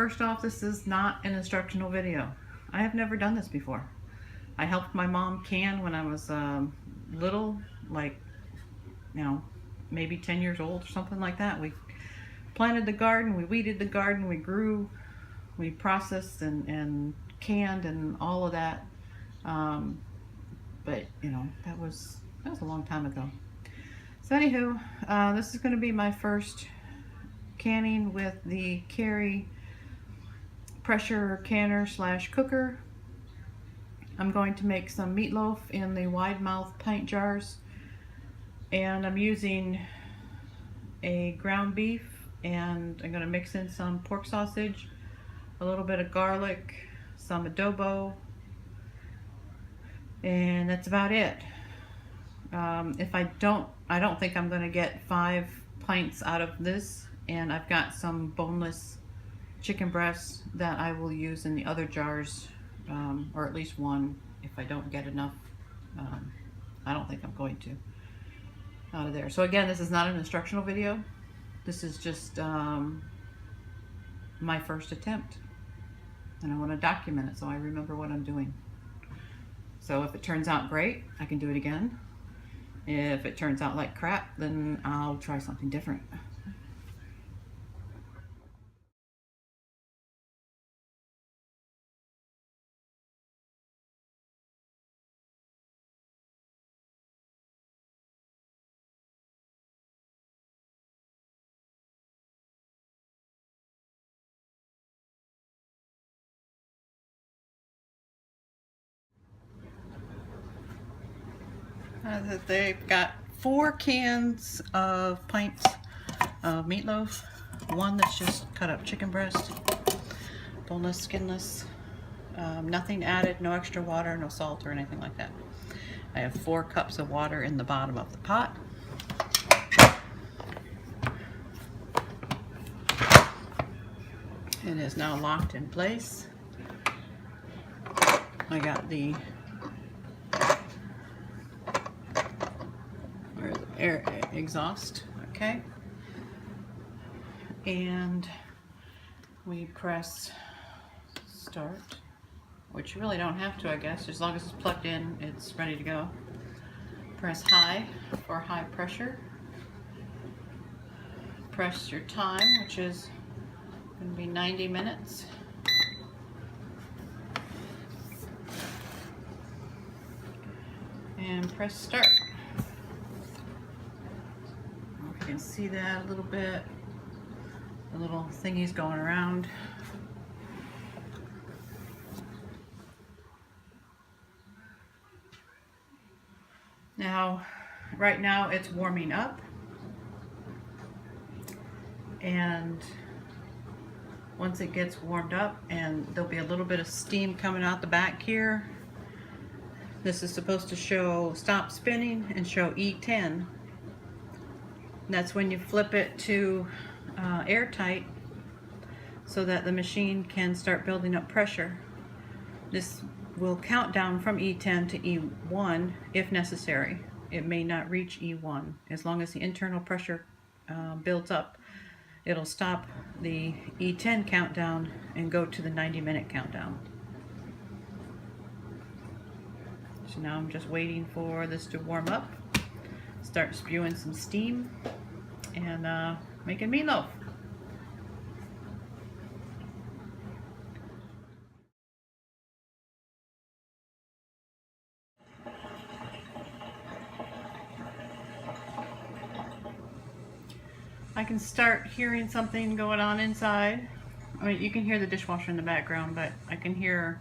first off, this is not an instructional video. I have never done this before. I helped my mom can when I was little, like, maybe 10 years old or something like that. We planted the garden, we weeded the garden, we grew, we processed and canned and all of that. But that was a long time ago. So anywho, this is going to be my first canning with the Carey pressure canner / cooker. I'm going to make some meatloaf in the wide mouth pint jars, and I'm using a ground beef, and I'm going to mix in some pork sausage, a little bit of garlic, some adobo, and that's about it. I don't think I'm going to get 5 pints out of this, and I've got some boneless chicken breasts that I will use in the other jars, or at least one if I don't get enough. I don't think I'm going to out of there. So again, this is not an instructional video. This is just my first attempt, and I want to document it so I remember what I'm doing. So if it turns out great, I can do it again. If it turns out like crap, then I'll try something different. They've got 4 cans of pints of meatloaf, 1 that's just cut up chicken breast, boneless, skinless, nothing added, no extra water, no salt or anything like that. I have 4 cups of water in the bottom of the pot. It is now locked in place. I got the air exhaust, okay, and we press start, which you really don't have to, I guess. As long as it's plugged in, it's ready to go. Press high for high pressure. Press your time, which is going to be 90 minutes. And press start. You can see that a little bit. The little thingy's going around. Now, right now it's warming up, and once it gets warmed up, and there'll be a little bit of steam coming out the back here. This is supposed to show stop spinning and show E10. That's when you flip it to airtight so that the machine can start building up pressure. This will count down from E10 to E1 if necessary. It may not reach E1. As long as the internal pressure builds up, it'll stop the E10 countdown and go to the 90-minute countdown. So now I'm just waiting for this to warm up, start spewing some steam, and making meatloaf. I can start hearing something going on inside. I mean, you can hear the dishwasher in the background, but I can hear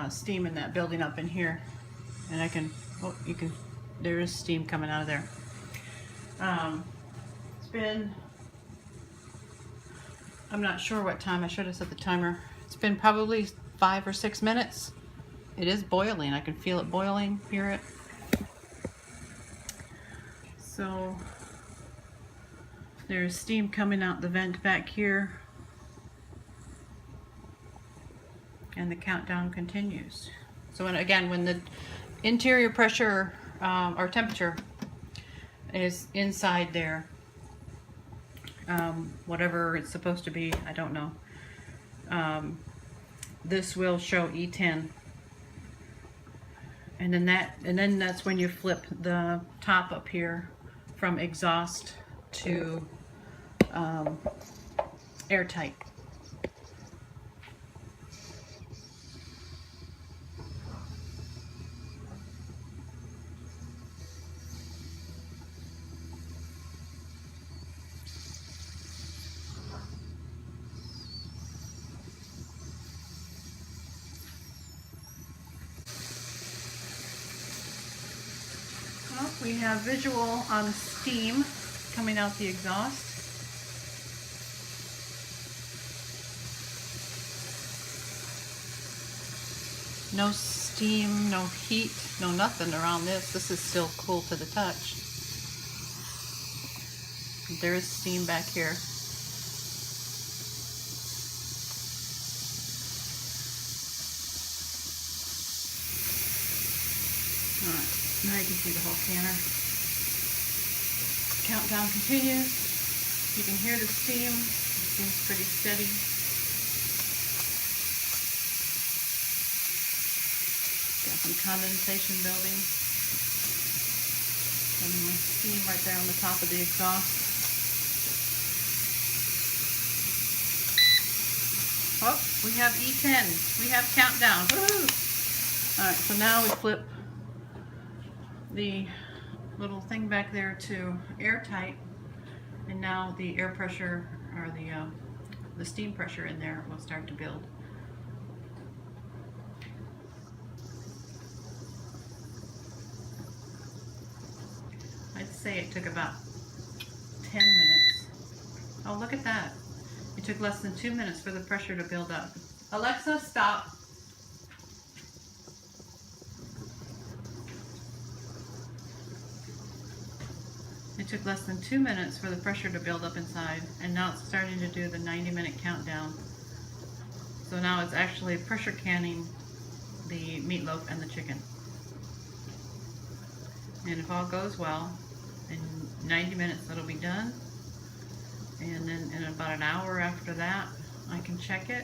steam in that building up in here, and I can, oh, you can, there is steam coming out of there. It's been, I'm not sure what time, I should have set the timer. It's been probably 5 or 6 minutes. It is boiling, I can feel it boiling, hear it. So there's steam coming out the vent back here, and the countdown continues. So when the interior pressure or temperature is inside there, whatever it's supposed to be, I don't know, this will show E10. And then that's when you flip the top up here from exhaust to airtight. Well, we have visual on steam coming out the exhaust. No steam, no heat, no nothing around this. This is still cool to the touch. There is steam back here. Alright, now you can see the whole canner. Countdown continues. You can hear the steam. It seems pretty steady. Got some condensation building. And my steam right there on the top of the exhaust. Oh, we have E10. We have countdown. Woo! Alright, so now we flip the little thing back there to airtight, and now the air pressure, or the steam pressure in there will start to build. I'd say it took about 10 minutes. Oh, look at that. It took less than 2 minutes for the pressure to build up. Alexa, stop. It took less than 2 minutes for the pressure to build up inside, and now it's starting to do the 90-minute countdown. So now it's actually pressure canning the meatloaf and the chicken. And if all goes well, in 90 minutes that'll be done. And then in about an hour after that, I can check it.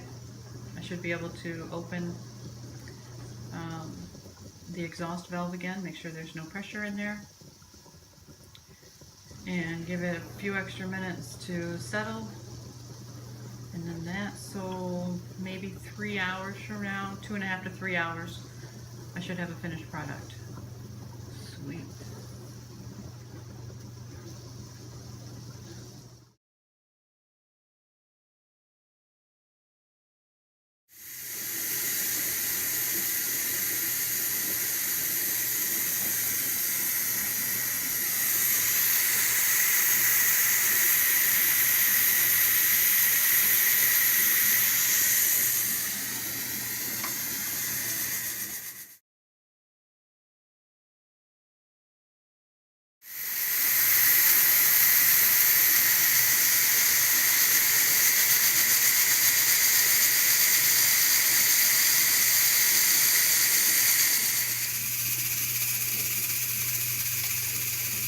I should be able to open the exhaust valve again, make sure there's no pressure in there, and give it a few extra minutes to settle. And then that, so maybe 3 hours from now, 2.5 to 3 hours, I should have a finished product. Sweet.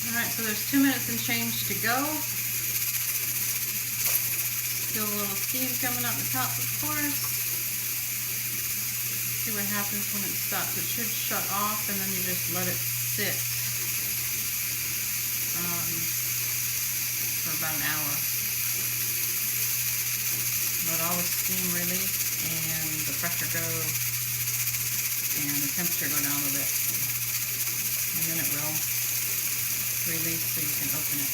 Alright, so there's 2 minutes and change to go. Still a little steam coming out the top, of course. See what happens when it stops. It should shut off, and then you just let it sit for about an hour. Let all the steam release and the pressure go and the temperature go down a little bit. And then it will release so you can open it.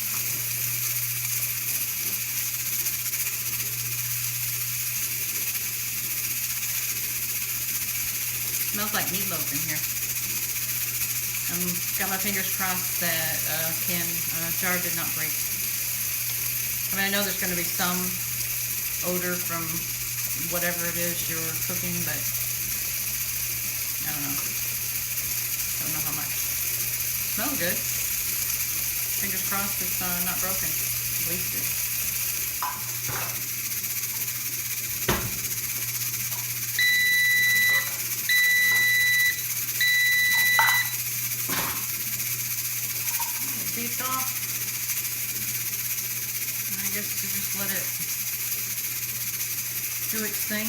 Smells like meatloaf in here. Got my fingers crossed that jar did not break. I mean, I know there's going to be some odor from whatever it is you're cooking, but I don't know. Don't know how much. Smells good. Fingers crossed it's not broken. Wasted. Beeped off. And I guess you just let it do its thing.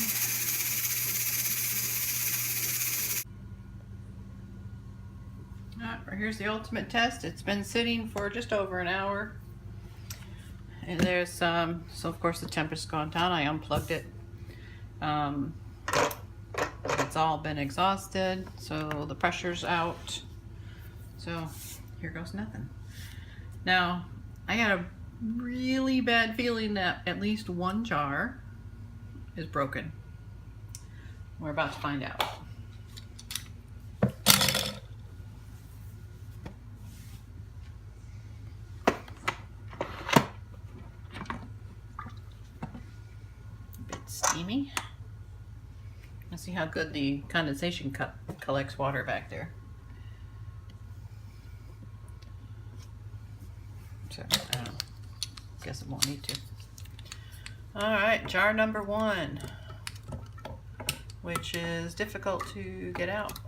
Alright, here's the ultimate test. It's been sitting for just over an hour. And there's so of course the temperature's gone down. I unplugged it. It's all been exhausted, so the pressure's out. So here goes nothing. Now, I got a really bad feeling that at least one jar is broken. We're about to find out. Steamy. Let's see how good the condensation cup collects water back there. So, I don't know. Guess it won't need to. Alright, jar number 1, which is difficult to get out.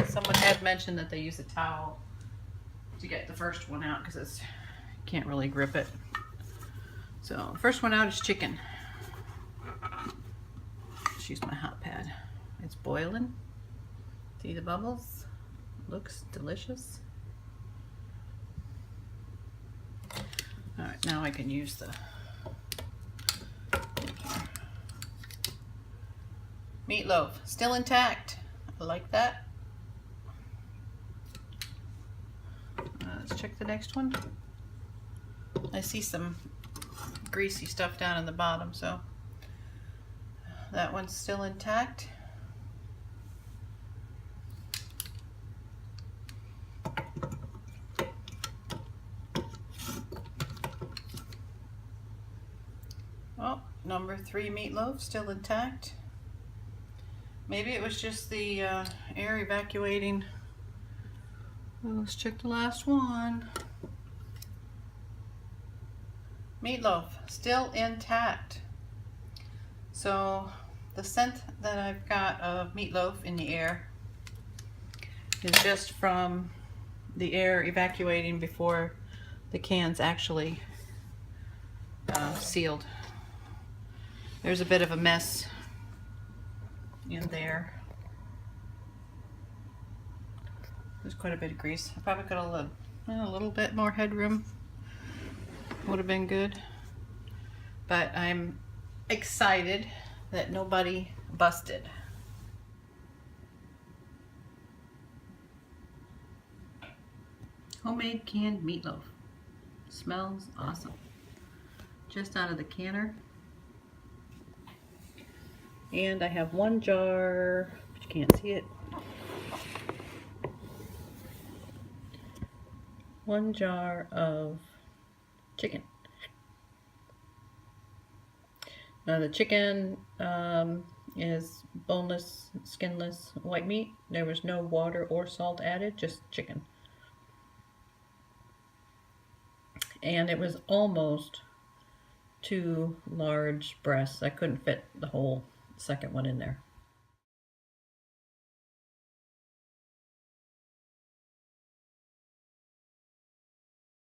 Someone had mentioned that they use a towel to get the first one out because it's can't really grip it. So, the first one out is chicken. Use my hot pad. It's boiling. See the bubbles? Looks delicious. Alright, now I can use the meatloaf. Still intact. I like that. Let's check the next one. I see some greasy stuff down in the bottom, so that one's still intact. Oh, number 3 meatloaf still intact. Maybe it was just the air evacuating. Well, let's check the last one. Meatloaf still intact. So the scent that I've got of meatloaf in the air is just from the air evacuating before the can's actually sealed. There's a bit of a mess in there. There's quite a bit of grease. I probably could have a little bit more headroom. Would have been good. But I'm excited that nobody busted. Homemade canned meatloaf. Smells awesome. Just out of the canner. And I have 1 jar, but you can't see it. 1 jar of chicken. Now the chicken is boneless, skinless white meat. There was no water or salt added, just chicken. And it was almost 2 large breasts. I couldn't fit the whole second one in there.